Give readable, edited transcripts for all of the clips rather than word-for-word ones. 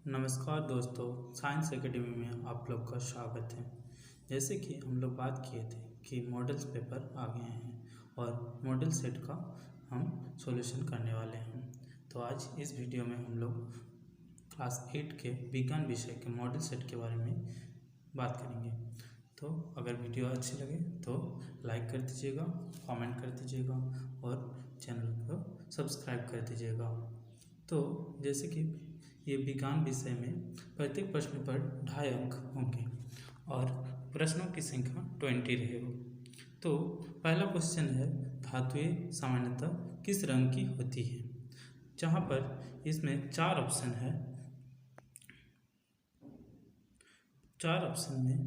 नमस्कार दोस्तों, science academy में आप लोग का स्वागत है। जैसे कि हम लोग बात किए थे कि मॉडल्स पेपर आ गए हैं और मॉडल सेट का हम सॉल्यूशन करने वाले हैं। तो आज इस वीडियो में हम लोग क्लास 8 के विज्ञान विषय के मॉडल सेट के बारे में बात करेंगे। तो अगर वीडियो अच्छी लगे तो लाइक कर दीजिएगा, कमेंट कर दीजिएगा और चैनल को सब्सक्राइब कर दीजिएगा। तो जैसे कि ये विज्ञान विषय में प्रत्येक प्रश्न पर 2.5 अंक होंगे और प्रश्नों की संख्या 20 रहेगी। तो पहला क्वेश्चन है, धातुएं सामान्यतः किस रंग की होती है? जहाँ पर इसमें 4 ऑप्शन है। 4 ऑप्शन में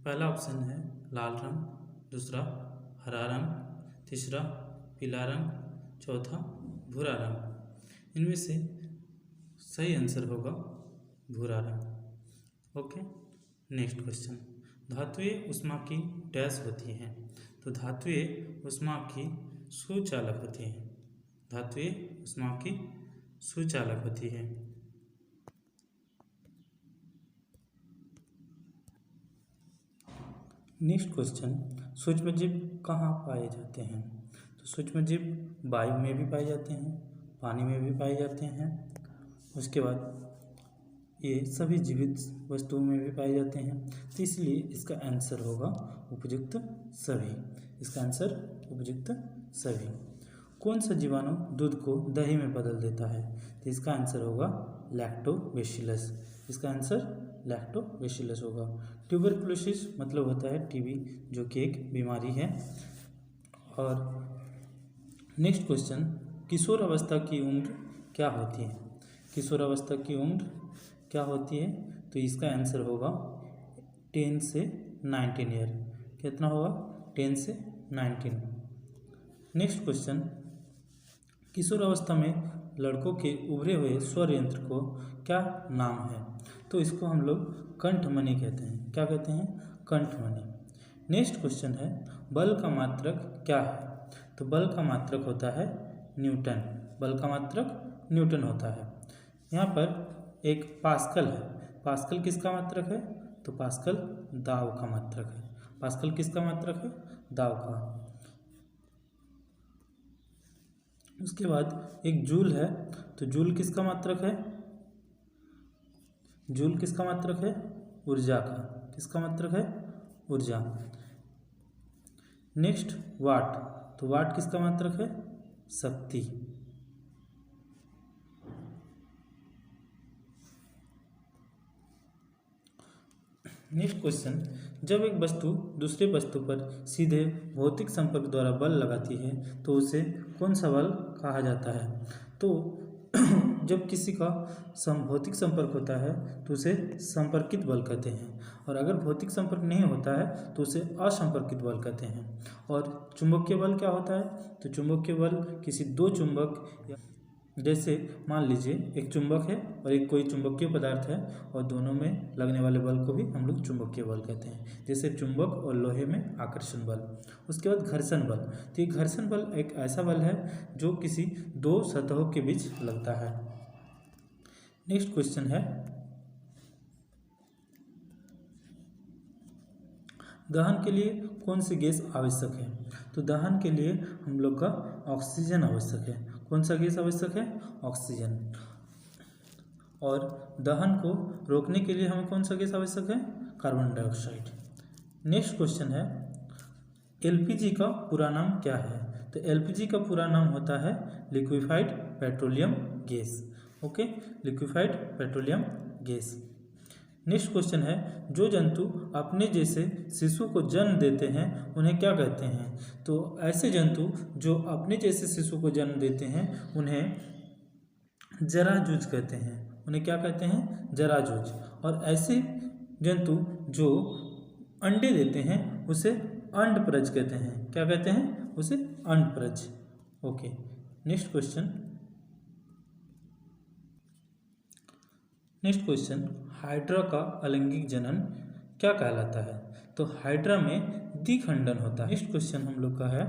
पहला ऑप्शन है लाल रंग, दूसरा हरा रंग, तीसरा पीला रंग, चौथा भूरा रंग। इनमें से सही आंसर होगा भूरा रंग। ओके, नेक्स्ट क्वेश्चन, धातुएं उष्मा की डैश होती हैं? तो धातुएं उष्मा की सुचालक होती हैं। धातुएं उष्मा की सुचालक होती है। नेक्स्ट क्वेश्चन, सूक्ष्मजीव कहाँ पाए जाते हैं? तो सूक्ष्मजीव वायु में भी पाए जाते हैं, पानी में भी पाए जाते हैं। उसके बाद ये सभी जीवित वस्तुओं में भी पाए जाते हैं। तो इसलिए इसका आंसर होगा उपयुक्त सभी। इसका आंसर उपयुक्त सभी। कौन सा जीवाणु दूध को दही में बदल देता है? तो इसका आंसर होगा लैक्टोबैसिलस। इसका आंसर लैक्टोबैसिलस होगा। ट्यूबरकुलोसिस मतलब होता है टीबी, जो कि एक बीमारी है। और नेक्स्ट क्वेश्चन, किशोर अवस्था की उम्र क्या होती है? किशोर अवस्था की उम्र क्या होती है? तो इसका आंसर होगा 10 से 19 ईयर। कितना होगा? 10 से 19। नेक्स्ट क्वेश्चन, किशोर अवस्था में लड़कों के उभरे हुए स्वर यंत्र को क्या नाम है? तो इसको हम लोग कंठमणि कहते हैं। क्या कहते हैं? कंठमणि। नेक्स्ट क्वेश्चन है, बल का मात्रक क्या है? तो बल का मात्रक होता है न्यूटन। बल का मात्रक न्यूटन होता है। यहाँ पर एक पास्कल है। पास्कल किसका मात्रक है? तो पास्कल दाब का मात्रक है। पास्कल किसका मात्रक है? दाब का। उसके बाद एक जूल है। तो जूल किसका मात्रक है? जूल किसका मात्रक है? ऊर्जा का। किसका मात्रक है? ऊर्जा। नेक्स्ट वाट। तो वाट किसका मात्रक है? शक्ति। नेक्स्ट क्वेश्चन, जब एक वस्तु दूसरे वस्तु पर सीधे भौतिक संपर्क द्वारा बल लगाती है तो उसे कौन सा बल कहा जाता है? तो जब किसी का भौतिक संपर्क होता है तो उसे संपर्कित बल कहते हैं, और अगर भौतिक संपर्क नहीं होता है तो उसे असंपर्कित बल कहते हैं। और चुंबकीय बल क्या होता है? तो चुंबकीय बल किसी दो चुंबक, जैसे मान लीजिए एक चुंबक है और एक कोई चुंबकीय पदार्थ है, और दोनों में लगने वाले बल को भी हम लोग चुंबकीय बल कहते हैं। जैसे चुंबक और लोहे में आकर्षण बल। उसके बाद घर्षण बल। तो ये घर्षण बल एक ऐसा बल है जो किसी दो सतहों के बीच लगता है। नेक्स्ट क्वेश्चन है, दहन के लिए कौन सी गैस आवश्यक है? तो दहन के लिए हम लोग का ऑक्सीजन आवश्यक है। कौन सा गैस आवश्यक है? ऑक्सीजन। और दहन को रोकने के लिए हमें कौन सा गैस आवश्यक है? Carbon dioxide. नेक्स्ट क्वेश्चन है, एलपीजी का पूरा नाम क्या है? तो एलपीजी का पूरा नाम होता है liquefied petroleum gas. Okay, liquefied petroleum gas. Next question है, जो जंतु अपने जैसे शिशु को जन्म देते हैं उन्हें क्या कहते हैं? तो ऐसे जंतु जो अपने जैसे शिशु को जन्म देते हैं उन्हें जराजूज कहते हैं। उन्हें क्या कहते हैं? जराजूज। और ऐसे जंतु जो अंडे देते हैं उसे अंडप्रज कहते हैं। क्या कहते हैं? उसे अंडप्रज। Okay, next question. Next question, hydra का अलैंगिक जनन क्या कहलाता है? तो हाइड्रा में द्विखंडन होता है। नेक्स्ट क्वेश्चन हम लोग का है,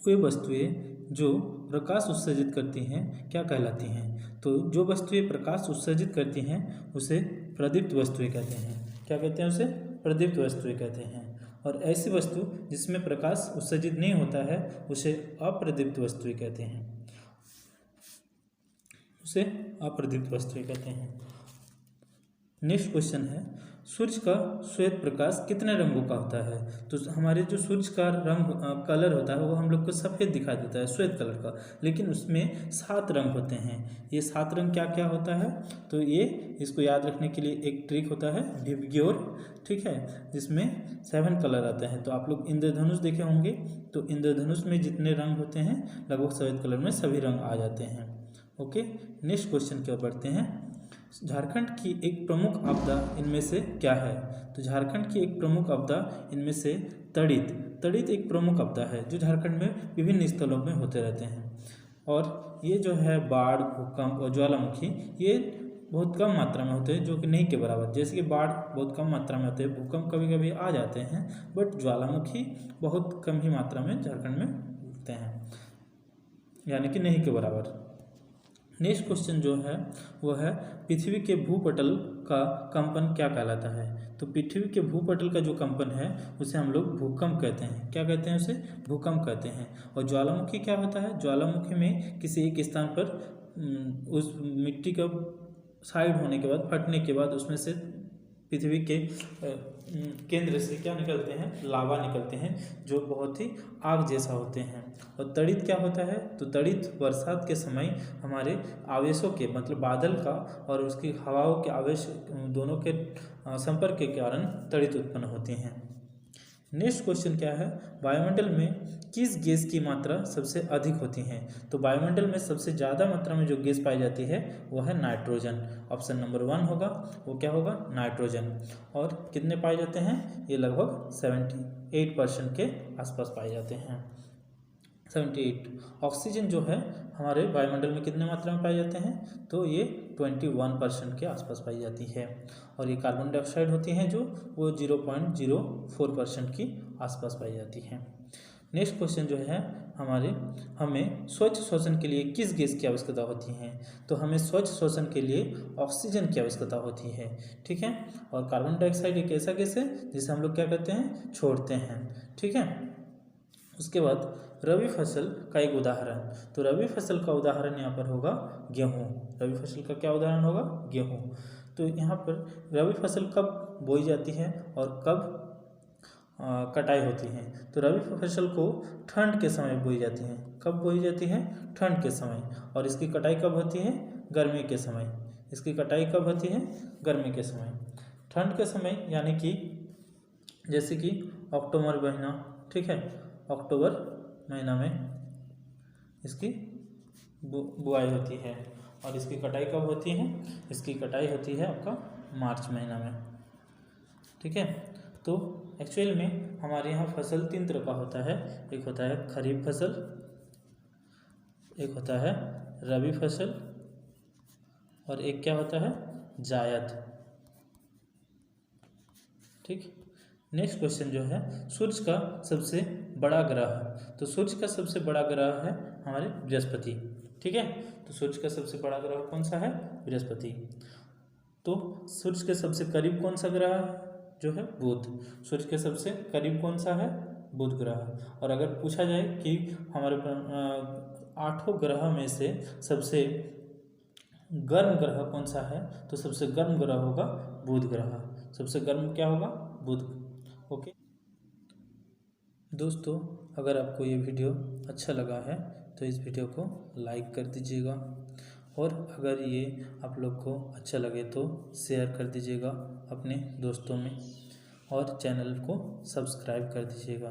वे वस्तुएं जो प्रकाश उत्सर्जित करती हैं क्या कहलाती हैं? तो जो वस्तुएं प्रकाश उत्सर्जित करती हैं उसे प्रदीप्त वस्तुएं कहते हैं। क्या कहते हैं? उसे प्रदीप्त वस्तुएं कहते हैं। और ऐसी वस्तु जिसमें प्रकाश उत्सर्जित नहीं होता है उसे अप्रदीप्त वस्तुएं कहते हैं। उसे अप्रदीप्त वस्तुएं कहते हैं। नेक्स्ट क्वेश्चन है, सूर्य का श्वेत प्रकाश कितने रंगों का होता है? तो हमारे जो सूर्य का रंग कलर होता है वो हम लोग को सफ़ेद दिखाई देता है, श्वेत कलर का, लेकिन उसमें 7 रंग होते हैं। ये 7 रंग क्या क्या होता है? तो ये इसको याद रखने के लिए एक ट्रिक होता है विबग्योर, ठीक है, जिसमें 7 कलर आते हैं। तो आप लोग इंद्रधनुष देखे होंगे, तो इंद्रधनुष में जितने रंग होते हैं लगभग श्वेत कलर में सभी रंग आ जाते हैं। ओके, नेक्स्ट क्वेश्चन की ओर बढ़ते हैं। झारखंड की एक प्रमुख आपदा इनमें से क्या है? तो झारखंड की एक प्रमुख आपदा इनमें से तड़ित एक प्रमुख आपदा है जो झारखंड में विभिन्न स्थलों में होते रहते हैं। और ये जो है बाढ़, भूकंप और ज्वालामुखी ये बहुत कम मात्रा में होते हैं, जो कि नहीं के बराबर। जैसे कि बाढ़ बहुत कम मात्रा में होते हैं, भूकंप कभी कभी आ जाते हैं, बट ज्वालामुखी बहुत कम ही मात्रा में झारखंड में होते हैं, यानी कि नहीं के बराबर। नेक्स्ट क्वेश्चन जो है वो है, पृथ्वी के भूपटल का कंपन क्या कहलाता है? तो पृथ्वी के भूपटल का जो कंपन है उसे हम लोग भूकंप कहते हैं। क्या कहते हैं? उसे भूकंप कहते हैं। और ज्वालामुखी क्या होता है? ज्वालामुखी में किसी एक स्थान पर उस मिट्टी का साइड होने के बाद, फटने के बाद उसमें से पृथ्वी के केंद्र से क्या निकलते हैं? लावा निकलते हैं, जो बहुत ही आग जैसा होते हैं। और तड़ित क्या होता है? तो तड़ित बरसात के समय हमारे आवेशों के, मतलब बादल का और उसकी हवाओं के आवेश दोनों के संपर्क के कारण तड़ित उत्पन्न होती हैं। नेक्स्ट क्वेश्चन क्या है, वायुमंडल में किस गैस की मात्रा सबसे अधिक होती है? तो वायुमंडल में सबसे ज़्यादा मात्रा में जो गैस पाई जाती है वो है नाइट्रोजन। ऑप्शन नंबर 1 होगा, वो क्या होगा? नाइट्रोजन। और कितने पाए जाते हैं? ये लगभग 78% के आसपास पाए जाते हैं। 78। ऑक्सीजन जो है हमारे वायुमंडल में कितने मात्रा में पाए जाते हैं? तो ये 21% के आसपास पाई जाती है। और ये कार्बन डाइऑक्साइड होती हैं जो वो 0.04% की आसपास पाई जाती है। नेक्स्ट क्वेश्चन जो है हमें स्वच्छ श्वसन के लिए किस गैस की आवश्यकता होती है? तो हमें स्वच्छ श्वसन के लिए ऑक्सीजन की आवश्यकता होती है, ठीक है। और कार्बन डाइऑक्साइड एक ऐसा गैस है जिसे हम लोग क्या करते हैं? छोड़ते हैं, ठीक है। उसके बाद रबी फसल का एक उदाहरण, तो रबी फसल का उदाहरण यहाँ पर होगा गेहूँ। रबी फसल का क्या उदाहरण होगा? गेहूँ। तो यहाँ पर रबी फसल कब बोई जाती है और कब कटाई होती है? तो रबी फसल को ठंड के समय बोई जाती है। कब बोई जाती है? ठंड के समय। और इसकी कटाई कब होती है? गर्मी के समय। इसकी कटाई कब होती है? गर्मी के समय। ठंड के समय यानी कि जैसे कि अक्टूबर महीना, ठीक है, अक्टूबर महीना में इसकी बुआई होती है। और इसकी कटाई कब होती है? इसकी कटाई होती है आपका मार्च महीना में, ठीक है। तो एक्चुअल में हमारे यहाँ फसल 3 तरह का होता है। एक होता है खरीफ फसल, एक होता है रबी फसल, और एक क्या होता है? जायद, ठीक। नेक्स्ट क्वेश्चन जो है, सूर्य का सबसे बड़ा ग्रह, तो सूर्य का सबसे बड़ा ग्रह है हमारे बृहस्पति, ठीक है। तो सूर्य का सबसे बड़ा ग्रह कौन सा है? बृहस्पति। तो सूर्य के सबसे करीब कौन सा ग्रह जो है? बुध। सूर्य के सबसे करीब कौन सा है? बुध ग्रह। और अगर पूछा जाए कि हमारे 8 ग्रह में से सबसे गर्म ग्रह कौन सा है, तो सबसे गर्म ग्रह होगा बुध ग्रह। सबसे गर्म क्या होगा? बुध। ओके दोस्तों, अगर आपको ये वीडियो अच्छा लगा है तो इस वीडियो को लाइक कर दीजिएगा, और अगर ये आप लोग को अच्छा लगे तो शेयर कर दीजिएगा अपने दोस्तों में, और चैनल को सब्सक्राइब कर दीजिएगा।